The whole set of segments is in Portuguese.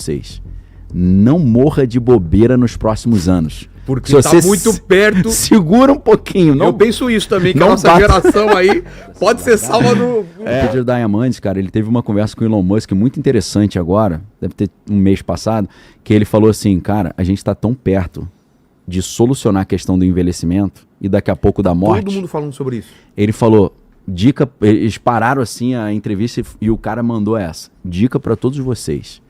vocês. Não morra de bobeira nos próximos anos. Porque se tá você muito perto. Segura um pouquinho. Não, eu penso isso também, que não a nossa bata. geração aí pode ser salva no... O Peter Diamandis, cara, ele teve uma conversa com o Elon Musk muito interessante agora, deve ter um mês passado, que ele falou assim, cara, a gente tá tão perto de solucionar a questão do envelhecimento e daqui a pouco da morte. Todo mundo falando sobre isso. Ele falou, dica, eles pararam assim a entrevista e o cara mandou essa, dica pra todos vocês,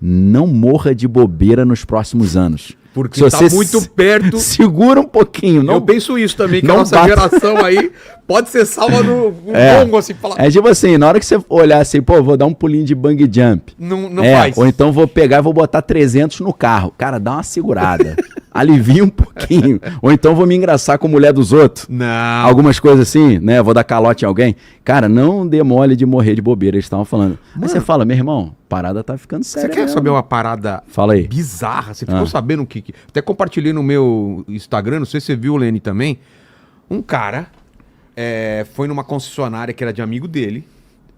não morra de bobeira nos próximos anos. Porque se tá você muito perto. Segura um pouquinho. Não, eu penso isso também, que a não nossa bata. geração aí pode ser salva no bongo, assim. Falar. É tipo assim, na hora que você olhar assim, pô, vou dar um pulinho de bungee jump. Não faz. Ou então vou pegar e vou botar 300 no carro. Cara, dá uma segurada. Alivia um pouquinho. Ou então vou me engraçar com a mulher dos outros. Não. Algumas coisas assim, né? Vou dar calote em alguém. Cara, não dê mole de morrer de bobeira, eles estavam falando. Mano, aí você fala, meu irmão, parada tá ficando séria. Você quer saber uma parada Fala aí. bizarra? Você ficou sabendo o que... Até compartilhei no meu Instagram, não sei se você viu, Lene, também. Um cara foi numa concessionária que era de amigo dele,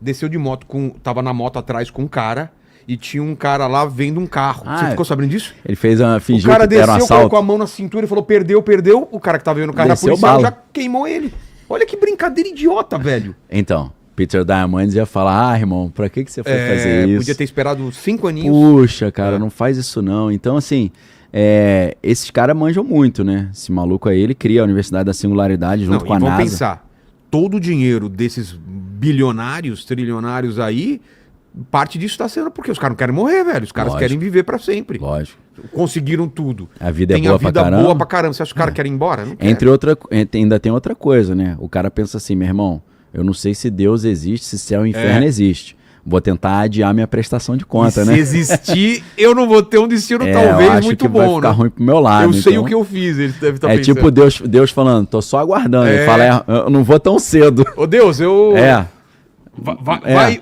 desceu de moto, tava na moto atrás com um cara, e tinha um cara lá vendo um carro. Você ficou sabendo disso? Ele fez fingiu o cara que era um desceu, assalto. colocou a mão na cintura e falou, perdeu. O cara que tava vendo o carro da Desceu policial bala. já queimou ele. Olha que brincadeira idiota, velho. Então, Peter Diamandis ia falar, irmão, pra que você foi fazer isso? Podia ter esperado 5 aninhos. Puxa, cara, não faz isso não. Então, assim, esses caras manjam muito, né? Esse maluco aí, ele cria a Universidade da Singularidade junto com a NASA. Vamos pensar, todo o dinheiro desses bilionários, trilionários aí, parte disso tá sendo porque os caras não querem morrer, velho. Os caras querem viver pra sempre. Lógico. Conseguiram tudo. A vida é boa pra caramba. boa pra caramba. Você acha que os caras querem ir embora? Não ainda tem outra coisa, né? O cara pensa assim, meu irmão, eu não sei se Deus existe, se céu e inferno existe. Vou tentar adiar minha prestação de conta, né? Se existir, eu não vou ter um destino talvez muito bom, vai ficar ruim pro meu lado. Eu sei o que eu fiz, ele deve estar pensando. Tipo Deus falando, tô só aguardando. Ele fala, eu não vou tão cedo. Ô Deus,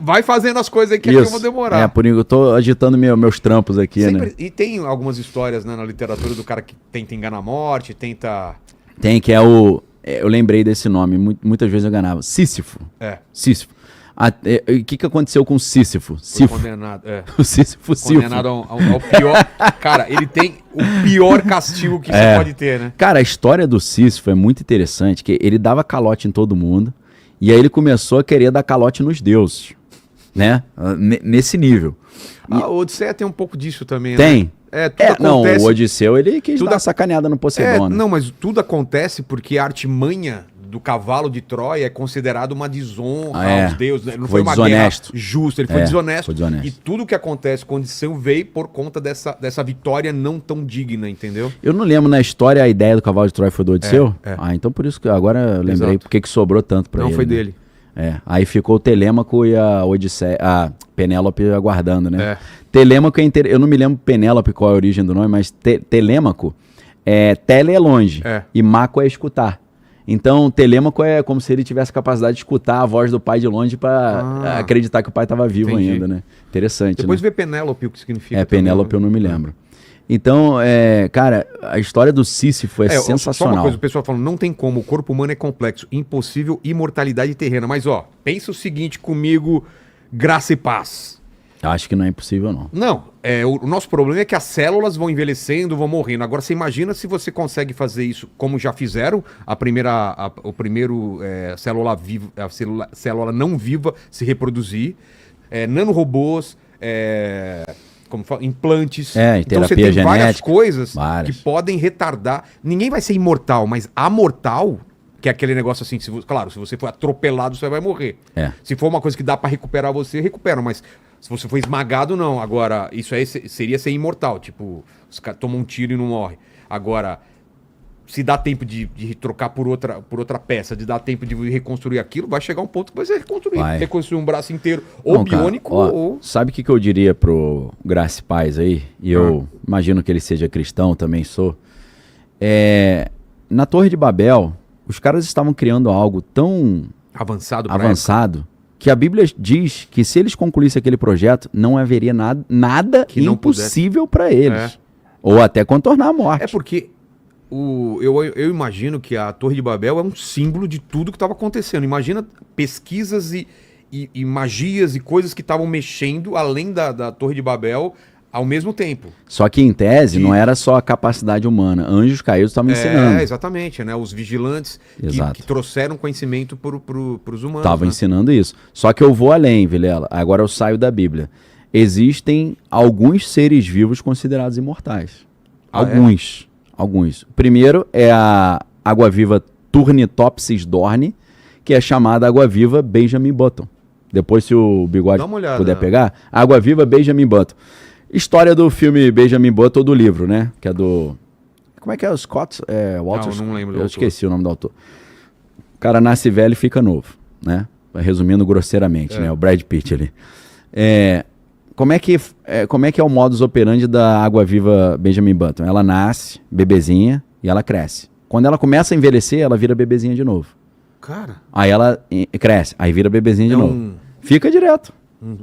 Vai fazendo as coisas aí que eu vou demorar. Por enquanto eu tô agitando meus trampos aqui, né? E tem algumas histórias, né, na literatura do cara que tenta enganar a morte, tenta... Tem, que é o... Eu lembrei desse nome, muitas vezes eu enganava. Sísifo. Sísifo. O que aconteceu com o Sísifo? Foi condenado, O Sísifo. Condenado ao pior... Cara, ele tem o pior castigo que você pode ter, né? Cara, a história do Sísifo é muito interessante, que ele dava calote em todo mundo, e aí ele começou a querer dar calote nos deuses, né? Nesse nível. O Odisseia tem um pouco disso também, tem. Né? Tudo acontece... Não, o Odisseu, ele quis dar uma sacaneada no Poseidon. Não, mas tudo acontece porque a artimanha do cavalo de Troia é considerado uma desonra aos deuses. Ele não foi uma desonesto. Guerra justa, ele foi desonesto. Foi desonesto. E tudo que acontece com Odisseu veio por conta dessa vitória não tão digna, entendeu? Eu não lembro na história a ideia do cavalo de Troia foi do Odisseu? Então por isso que agora eu lembrei porque que sobrou tanto pra ele. Não foi né? dele. Aí ficou o Telêmaco e a Penélope aguardando, né? Telêmaco eu não me lembro Penélope qual é a origem do nome, mas Telêmaco tele é longe e maco é escutar. Então, Telêmaco é como se ele tivesse capacidade de escutar a voz do pai de longe para acreditar que o pai estava vivo ainda, né? Interessante, Depois né? vê Penélope, o que significa. Penélope eu não me lembro. Então, cara, a história do Sísifo é sensacional. Só uma coisa, o pessoal falando, não tem como, o corpo humano é complexo, impossível, imortalidade terrena. Mas, pensa o seguinte comigo, graça e paz. Acho que não é impossível, não. Não, o nosso problema é que as células vão envelhecendo, vão morrendo. Agora, você imagina se você consegue fazer isso como já fizeram, a primeiro célula viva, a célula não viva se reproduzir, nanorobôs, como fala, implantes. Então você tem genética, várias coisas que podem retardar. Ninguém vai ser imortal, mas amortal, que é aquele negócio assim, se você for atropelado, você vai morrer. Se for uma coisa que dá pra recuperar você, recupera, mas se você for esmagado, não. Agora, isso aí seria ser imortal, tipo, os caras tomam um tiro e não morre. Agora, se dá tempo de trocar por outra peça, de dar tempo de reconstruir aquilo, vai chegar um ponto que vai ser reconstruir um braço inteiro, ou biônico, ou... Sabe o que eu diria pro Graça e Paz aí? E eu imagino que ele seja cristão, também sou. Na Torre de Babel, os caras estavam criando algo tão avançado que a Bíblia diz que se eles concluíssem aquele projeto, não haveria nada que impossível para eles. Ou até contornar a morte. Porque eu imagino que a Torre de Babel é um símbolo de tudo que estava acontecendo. Imagina pesquisas e magias e coisas que estavam mexendo além da Torre de Babel Ao mesmo tempo. Só que em tese não era só a capacidade humana. Anjos caídos estavam ensinando. Exatamente, né? Os vigilantes que trouxeram conhecimento para os humanos. Estavam ensinando isso. Só que eu vou além, Vilela. Agora eu saio da Bíblia. Existem alguns seres vivos considerados imortais. Alguns. O primeiro é a água-viva Turnitopsis dorni, que é chamada água-viva Benjamin Button. Depois, se o Bigode puder pegar, água-viva Benjamin Button. História do filme Benjamin Button ou do livro, né? Que é do... Como é que é? O Scott? Walter não lembro do autor. Esqueci o nome do autor. O cara nasce velho e fica novo, né? Resumindo grosseiramente, né? O Brad Pitt ali. Como é que é o modus operandi da água-viva Benjamin Button? Ela nasce, bebezinha, e ela cresce. Quando ela começa a envelhecer, ela vira bebezinha de novo. Cara... Aí ela cresce, aí vira bebezinha de novo. Fica direto.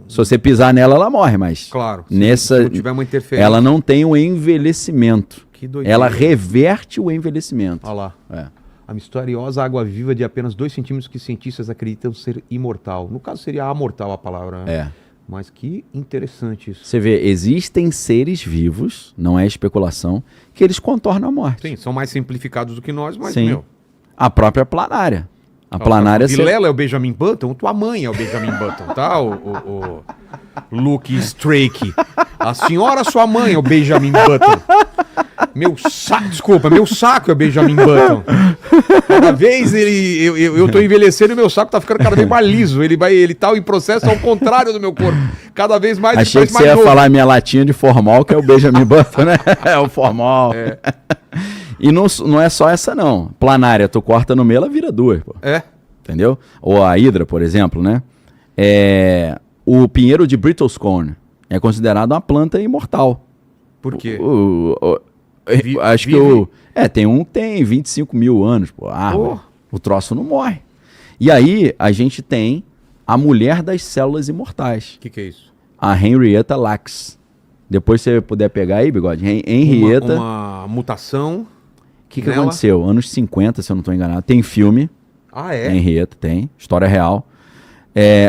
Se você pisar nela, ela morre, mas... Claro, se não tiver uma interferência. Ela não tem um envelhecimento. Que doideira. Ela reverte o envelhecimento. Olha lá. A misteriosa água-viva de apenas 2 centímetros que cientistas acreditam ser imortal. No caso, seria amortal a palavra, né? Mas que interessante isso. Você vê, existem seres vivos, não é especulação, que eles contornam a morte. Sim, são mais simplificados do que nós, mas, Sim. A própria planária. A planária... O Vilela é o Benjamin Button, tua mãe é o Benjamin Button, tá? O Luke Strake. A senhora, sua mãe é o Benjamin Button. Meu saco é o Benjamin Button. Cada vez eu tô envelhecendo e meu saco tá ficando cada vez mais liso. Ele tá em processo ao contrário do meu corpo. Cada vez mais... Achei que você ia falar minha latinha de formal, que é o Benjamin Button, né? É o formal. E não é só essa, não. Planária, tu corta no meio, ela vira 2, pô. Entendeu? Ou a hidra, por exemplo, né? O pinheiro de Bristlecone é considerado uma planta imortal. Por quê? Acho que tem um que tem 25 mil anos, pô. O troço não morre. E aí, a gente tem a mulher das células imortais. O que é isso? A Henrietta Lacks. Depois, se você puder pegar aí, Bigode. Henrietta... Uma mutação... O que aconteceu? Anos 50, se eu não estou enganado. Tem filme. Henrietta, tem. História real.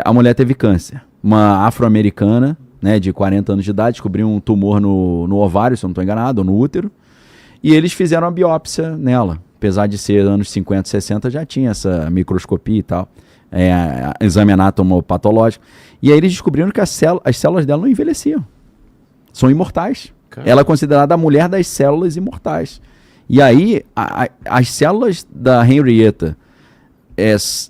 A mulher teve câncer. Uma afro-americana, né, de 40 anos de idade, descobriu um tumor no ovário, se eu não estou enganado, ou no útero. E eles fizeram a biópsia nela. Apesar de ser anos 50, 60, já tinha essa microscopia e tal. Exame anatomopatológico. E aí eles descobriram que as células dela não envelheciam. São imortais. Caramba. Ela é considerada a mulher das células imortais. E aí, as células da Henrietta,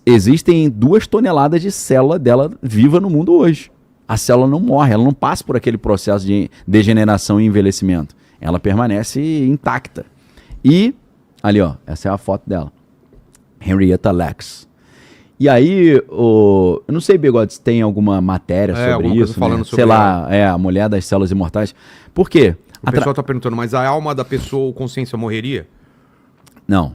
existem 2 toneladas de célula dela viva no mundo hoje. A célula não morre, ela não passa por aquele processo de degeneração e envelhecimento. Ela permanece intacta. E, ali ó, essa é a foto dela. Henrietta Lacks. E aí, eu não sei, Bigode, se tem alguma matéria sobre isso, falando sobre sei lá, a mulher das células imortais. Por quê? O pessoal está perguntando, mas a alma da pessoa ou consciência morreria? Não.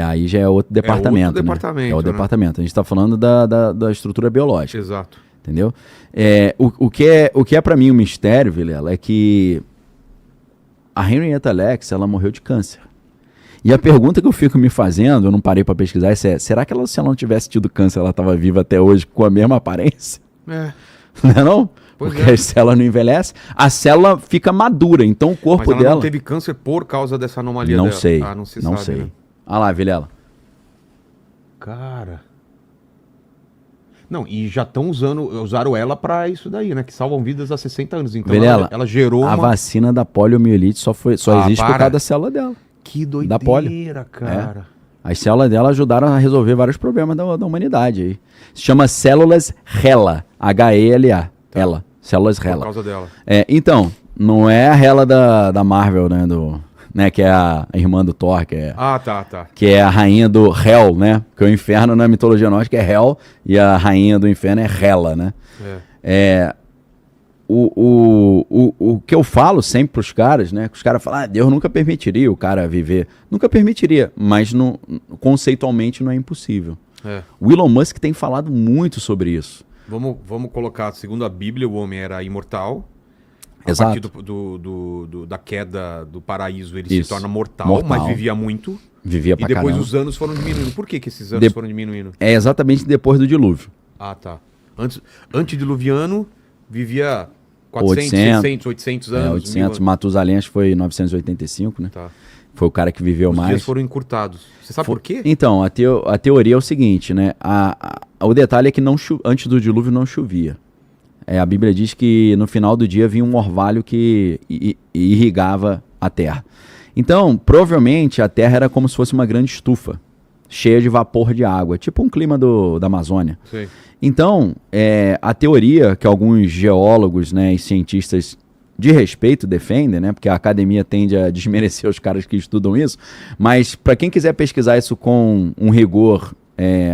Aí já é outro departamento. É outro departamento. A gente está falando da estrutura biológica. Exato. Entendeu? O que é para mim um mistério, Vilela, é que a Henrietta Lacks, ela morreu de câncer. E a pergunta que eu fico me fazendo, eu não parei para pesquisar, será que se ela não tivesse tido câncer, ela estava viva até hoje com a mesma aparência? Não é não? Porque a célula não envelhece, a célula fica madura, então o corpo dela... Mas ela não teve câncer por causa dessa anomalia dela? Não sei, não sei. Né? Olha lá, Vilela. Cara... Não, e já usaram ela para isso daí, né? Que salvam vidas há 60 anos. Então Vilela, ela gerou a vacina da poliomielite só existe por causa da célula dela. Que doideira, da polio. cara. As células dela ajudaram a resolver vários problemas da humanidade. Aí. Se chama células HeLa. H-E-L-A. Ela. Células HeLa. Por causa dela. Então, não é a HeLa da Marvel, né? Que é a irmã do Thor, que é... tá. Que é a rainha do Hel, né? Porque o inferno na mitologia nórdica é Hel e a rainha do inferno é HeLa, né? O que eu falo sempre pros caras, né? Que os caras falam, Deus nunca permitiria o cara viver. Nunca permitiria, mas conceitualmente não é impossível. O Elon Musk tem falado muito sobre isso. Vamos colocar, segundo a Bíblia, o homem era imortal. Exato. A partir da queda do paraíso, ele se torna mortal, mas vivia muito. Vivia pra caramba. E depois os anos foram diminuindo. Por que esses anos foram diminuindo? É exatamente depois do dilúvio. Tá. Antediluviano, vivia 800 anos. 800. Matusalém acho que foi 985, né? Tá. Foi o cara que viveu mais. Os dias foram encurtados. Você sabe por quê? Então, a teoria é o seguinte, né? O detalhe é que antes do dilúvio não chovia. A Bíblia diz que no final do dia vinha um orvalho que irrigava a terra. Então, provavelmente, a terra era como se fosse uma grande estufa, cheia de vapor de água, tipo um clima da Amazônia. Sim. Então, a teoria que alguns geólogos, né, e cientistas de respeito defendem, né, porque a academia tende a desmerecer os caras que estudam isso, mas para quem quiser pesquisar isso com um rigor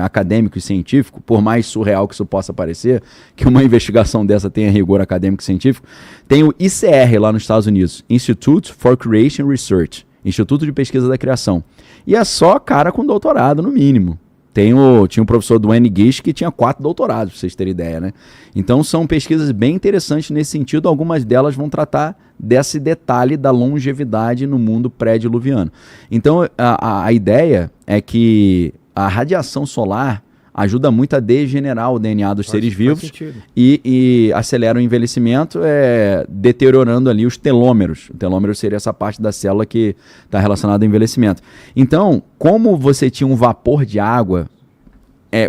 acadêmico e científico, por mais surreal que isso possa parecer, que uma investigação dessa tenha rigor acadêmico e científico, tem o ICR lá nos Estados Unidos, Institute for Creation Research, Instituto de Pesquisa da Criação. E é só cara com doutorado, no mínimo. Tinha um professor do Gish que tinha 4 doutorados, pra vocês terem ideia, né? Então são pesquisas bem interessantes nesse sentido, algumas delas vão tratar desse detalhe da longevidade no mundo pré-diluviano. Então a ideia é que a radiação solar ajuda muito a degenerar o DNA dos seres vivos e acelera o envelhecimento, deteriorando ali os telômeros. O telômero seria essa parte da célula que está relacionada ao envelhecimento. Então, como você tinha um vapor de água,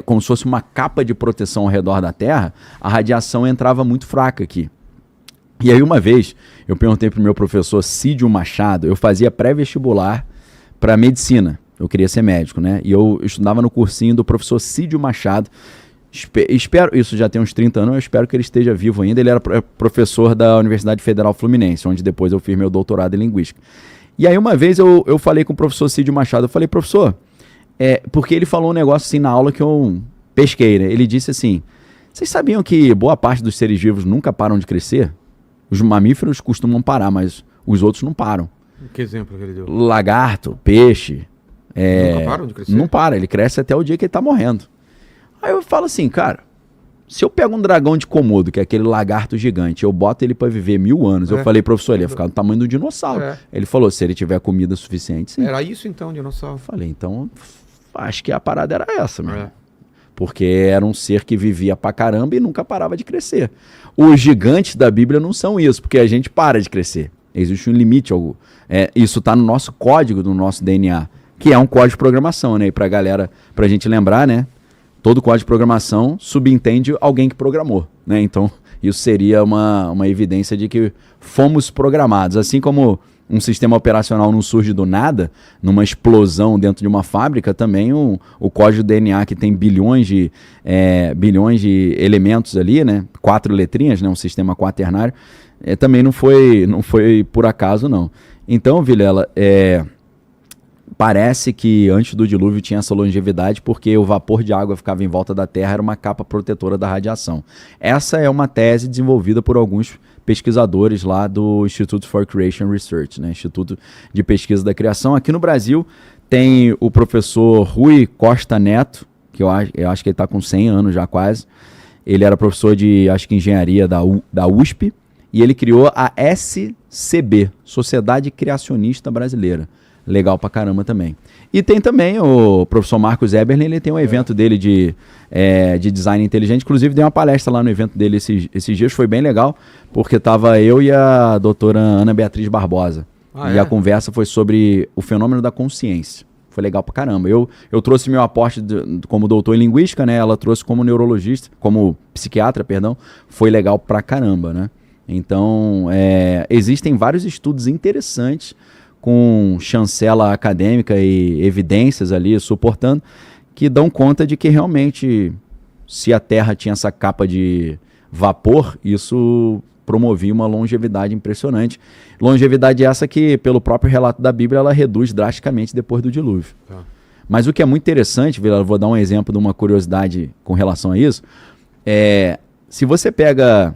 como se fosse uma capa de proteção ao redor da Terra, a radiação entrava muito fraca aqui. E aí uma vez, eu perguntei para o meu professor Cídio Machado, eu fazia pré-vestibular para medicina. Eu queria ser médico, né? E eu estudava no cursinho do professor Cídio Machado. Espero, isso já tem uns 30 anos, eu espero que ele esteja vivo ainda. Ele era professor da Universidade Federal Fluminense, onde depois eu fiz meu doutorado em Linguística. E aí uma vez eu falei com o professor Cídio Machado, eu falei, professor, porque ele falou um negócio assim na aula que eu pesquei, né? Ele disse assim, vocês sabiam que boa parte dos seres vivos nunca param de crescer? Os mamíferos costumam parar, mas os outros não param. Que exemplo que ele deu? Lagarto, peixe... Nunca param de crescer? Não para, ele cresce até o dia que ele tá morrendo. Aí eu falo assim, cara, se eu pego um dragão de Komodo, que é aquele lagarto gigante, eu boto ele para viver 1000 anos, eu falei, professor, ele ia ficar do tamanho do dinossauro. Ele falou, se ele tiver comida suficiente, sim. Era isso então, dinossauro? Eu falei, então, acho que a parada era essa mesmo. Porque era um ser que vivia pra caramba e nunca parava de crescer. Os gigantes da Bíblia não são isso, porque a gente para de crescer. Existe um limite. Isso tá no nosso código, no nosso DNA. Que é um código de programação, né? E pra galera, pra gente lembrar, né? Todo código de programação subentende alguém que programou, né? Então, isso seria uma evidência de que fomos programados. Assim como um sistema operacional não surge do nada, numa explosão dentro de uma fábrica, também o código DNA, que tem bilhões de elementos ali, né? 4 letrinhas, né? Um sistema quaternário, também não foi por acaso, não. Então, Vilela, parece que antes do dilúvio tinha essa longevidade porque o vapor de água ficava em volta da Terra, era uma capa protetora da radiação. Essa é uma tese desenvolvida por alguns pesquisadores lá do Institute for Creation Research, né? Instituto de Pesquisa da Criação. Aqui no Brasil tem o professor Rui Costa Neto, que eu acho que ele está com 100 anos já quase. Ele era professor de, acho que, engenharia da USP, e ele criou a SCB, Sociedade Criacionista Brasileira. Legal pra caramba também. E tem também o professor Marcos Eberlin, ele tem um evento dele de design inteligente, inclusive dei uma palestra lá no evento dele esses dias, foi bem legal, porque tava eu e a doutora Ana Beatriz Barbosa. A conversa foi sobre o fenômeno da consciência. Foi legal pra caramba. Eu trouxe meu aporte como doutor em linguística, né? Ela trouxe como neurologista, como psiquiatra, perdão. Foi legal pra caramba, né? Então, existem vários estudos interessantes com chancela acadêmica e evidências ali suportando, que dão conta de que realmente, se a Terra tinha essa capa de vapor, isso promovia uma longevidade impressionante. Longevidade essa que, pelo próprio relato da Bíblia, ela reduz drasticamente depois do dilúvio. Mas o que é muito interessante, eu vou dar um exemplo de uma curiosidade com relação a isso, se você pega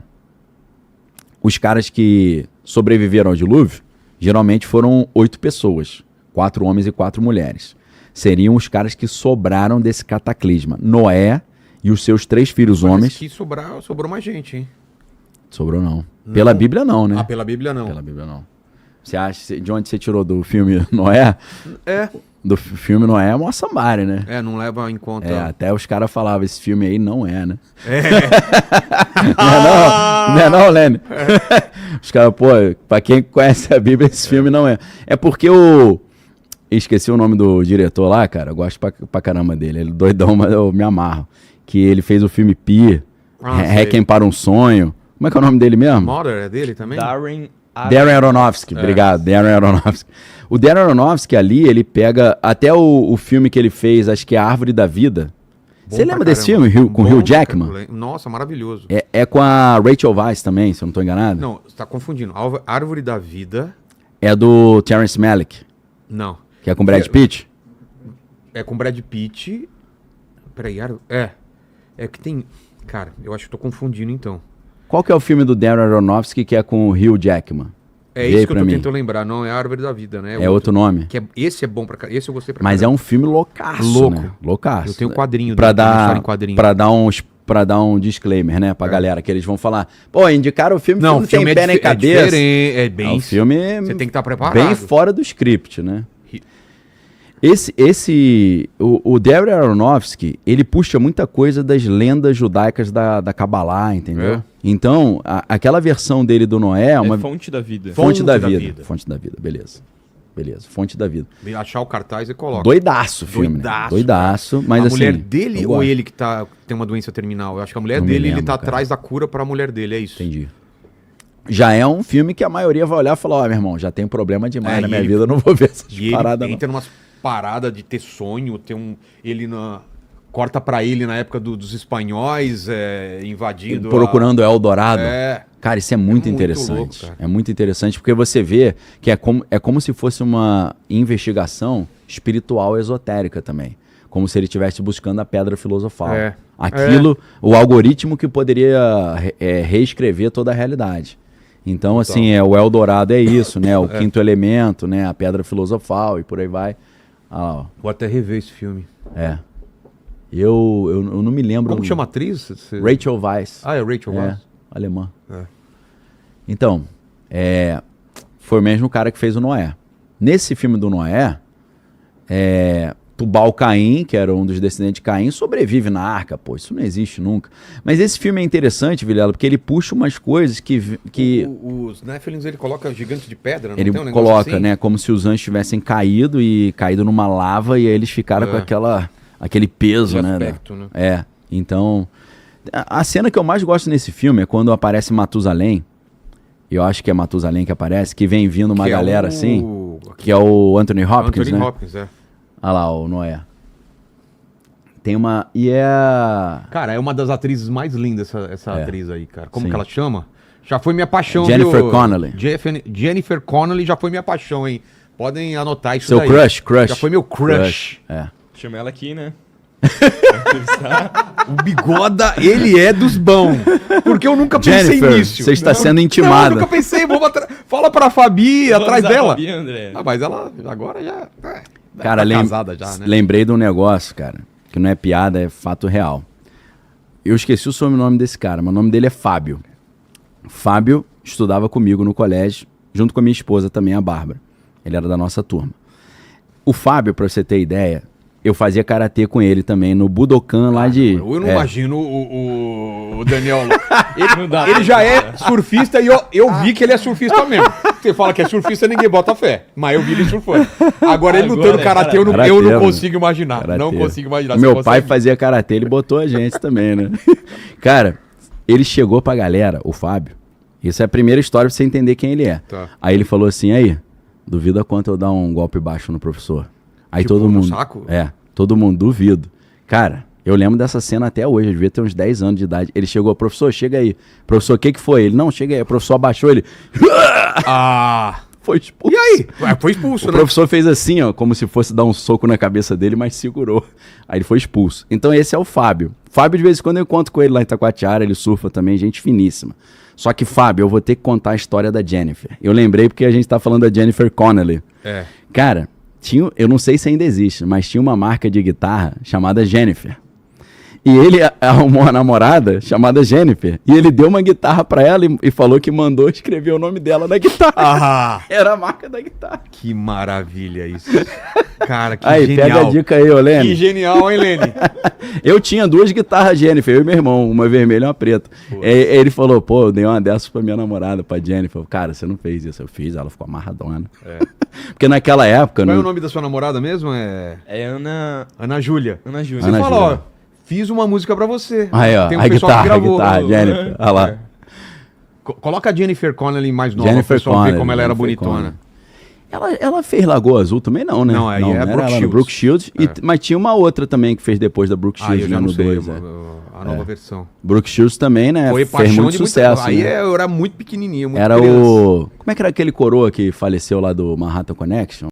os caras que sobreviveram ao dilúvio, geralmente foram 8 pessoas, 4 homens e 4 mulheres. Seriam os caras que sobraram desse cataclisma. Noé e os seus 3 filhos homens. Que sobrou mais gente, hein? Sobrou não. Pela Bíblia não, né? Pela Bíblia não. Pela Bíblia não. Você acha, de onde você tirou do filme Noé? Do filme Noé é uma samari, né? Não leva em conta. Até os caras falavam, esse filme aí não é, né? Não é não, Lene? Os caras, pô, pra quem conhece a Bíblia, esse filme não é. É porque esqueci o nome do diretor lá, cara, eu gosto pra caramba dele, ele é doidão, mas eu me amarro. Que ele fez o filme Pi, Requiem para um Sonho. Como é que é o nome dele mesmo? Mother é dele também? Darren Aronofsky, obrigado, Darren Aronofsky. O Darren Aronofsky ali, ele pega até o filme que ele fez, acho que é A Árvore da Vida. Você lembra desse filme, com o Hugh Jackman? Nossa, maravilhoso. É com a Rachel Weisz também, se eu não tô enganado. Não, você tá confundindo. Árvore da Vida... É do Terrence Malick. Não. Que é com Brad Pitt? É com Brad Pitt... Peraí, é que tem... Cara, eu acho que tô confundindo então. Qual que é o filme do Darren Aronofsky que é com o Hugh Jackman? É isso que eu tô tentando lembrar, não é a Árvore da Vida, né? É outro nome. Esse é bom pra cá, esse eu gostei pra Mas é um filme loucaço, louco. Né? Loucaço. Eu tenho um quadrinho pra dar um disclaimer, né, pra galera, que eles vão falar, pô, indicaram o filme que não tem pé nem cabeça. É bem... O filme você tem que estar preparado. Bem fora do script, né? O Darren Aronofsky, ele puxa muita coisa das lendas judaicas da Kabbalah, entendeu? Então, aquela versão dele do Noé é uma... fonte da vida. Fonte da vida, beleza. Fonte da vida. Achar o cartaz e coloca. Doidaço o filme, doidaço, mas a assim... mulher dele ou ele que tem uma doença terminal? Eu acho que a mulher dele, ele tá atrás da cura pra mulher dele, é isso? Entendi. Já é um filme que a maioria vai olhar e falar, meu irmão, já tem problema demais na minha vida, eu não vou ver essas paradas não. Entra numas paradas de ter sonho, corta pra ele na época dos espanhóis invadindo... Procurando Eldorado. Cara, isso é muito interessante. Louco, é muito interessante porque você vê que é como se fosse uma investigação espiritual esotérica também. Como se ele estivesse buscando a pedra filosofal. O algoritmo que poderia reescrever toda a realidade. Então, assim, o Eldorado é isso, né? O quinto elemento, né? A pedra filosofal e por aí vai. Vou até rever esse filme. Eu não me lembro. Como chama a atriz? Rachel Weisz. É Rachel Weisz. Alemã. Então, foi o mesmo cara que fez o Noé. Nesse filme do Noé, Tubal-Caim, que era um dos descendentes de Caim, sobrevive na arca. Pô, isso não existe nunca. Mas esse filme é interessante, Vilela, porque ele puxa umas coisas que... Os Néfilins, ele coloca gigante de pedra, não ele tem um coloca, assim? Né? Como se os anjos tivessem caído numa lava e aí eles ficaram com aquele peso, né? Aspecto, né? Então... A cena que eu mais gosto nesse filme é quando aparece Matusalém. Eu acho que é Matusalém que aparece, que vem vindo uma galera assim, que é o Anthony Hopkins, Anthony né? Hopkins, Olha lá, o Noé. Tem uma... Cara, é uma das atrizes mais lindas essa atriz aí, cara. Como que ela chama? Já foi minha paixão, Jennifer Connelly. Jennifer Connelly já foi minha paixão, hein? Podem anotar isso daí. Seu crush. Já foi meu crush. Chama ela aqui, né? O Bigoda, ele é dos bons. Porque eu nunca pensei Jennifer, nisso. Você está sendo intimada. Eu nunca pensei. Fala pra Fabi atrás dela. Fabi, André. Mas ela agora já... Cara, casada já, né? Lembrei de um negócio, cara, que não é piada, é fato real. Eu esqueci o sobrenome desse cara, mas o nome dele é Fábio. Fábio estudava comigo no colégio, junto com a minha esposa também, a Bárbara. Ele era da nossa turma. O Fábio, pra você ter ideia, eu fazia karatê com ele também no Budokan lá de... Eu não imagino o Daniel... Ele já é surfista e eu vi que ele é surfista mesmo. Você fala que é surfista, ninguém bota fé. Mas eu vi ele surfando. Agora ele lutando karatê, eu não consigo imaginar. Karatê. Não consigo imaginar. Meu pai fazia karatê, ele botou a gente também, né? Cara, ele chegou pra galera, o Fábio. Isso é a primeira história pra você entender quem ele é. Tá. Aí ele falou assim, duvida quanto eu dar um golpe baixo no professor. Aí tipo, todo mundo... saco? Todo mundo, duvido. Cara, eu lembro dessa cena até hoje, eu devia ter uns 10 anos de idade. Ele chegou, professor, chega aí. Professor, o que foi? Ele, não, chega aí. O professor abaixou ele. Foi expulso. E aí? Foi expulso, O professor fez assim, como se fosse dar um soco na cabeça dele, mas segurou. Aí ele foi expulso. Então esse é o Fábio. Fábio, de vez em quando eu encontro com ele lá em Itacoatiara, ele surfa também, gente finíssima. Só que, Fábio, eu vou ter que contar a história da Jennifer. Eu lembrei porque a gente tá falando da Jennifer Connelly. Cara... eu não sei se ainda existe, mas tinha uma marca de guitarra chamada Jennifer. E ele arrumou uma namorada chamada Jennifer. E ele deu uma guitarra pra ela e falou que mandou escrever o nome dela na guitarra. Ah, Era a marca da guitarra. que maravilha isso. Cara, que Aí, genial. pega a dica aí, ô Lene. Que genial, hein, Lene? Eu tinha 2 guitarras Jennifer, eu e meu irmão, uma vermelha e uma preta. Ele falou, pô, eu dei uma dessas pra minha namorada, pra Jennifer. Cara, você não fez isso. Eu fiz, ela ficou amarradona. Porque naquela época... Qual é o nome da sua namorada mesmo? É Ana... Ana Júlia. Ana Júlia. Você Ana fala, Júlia. ó, fiz uma música pra você. Aí, ó, Tem um a pessoal que guitarra, gravou. Jennifer. Olha lá. Coloca a Jennifer Connelly mais nova, Jennifer o pessoal ver Connelly, como ela era Jennifer bonitona. Ela fez Lagoa Azul também não, né? Não, aí é era Brooke ela no Shields. Brooke Shields. Mas tinha uma outra também que fez depois da Brooke Shields, eu já né? não No sei, 2. a nova versão. Brooke Shields também, né? Foi fez paixão muito de sucesso. Aí né? eu era muito pequenininho, muito Era criança. o... Como é que era aquele coroa que faleceu lá do Manhattan Connection?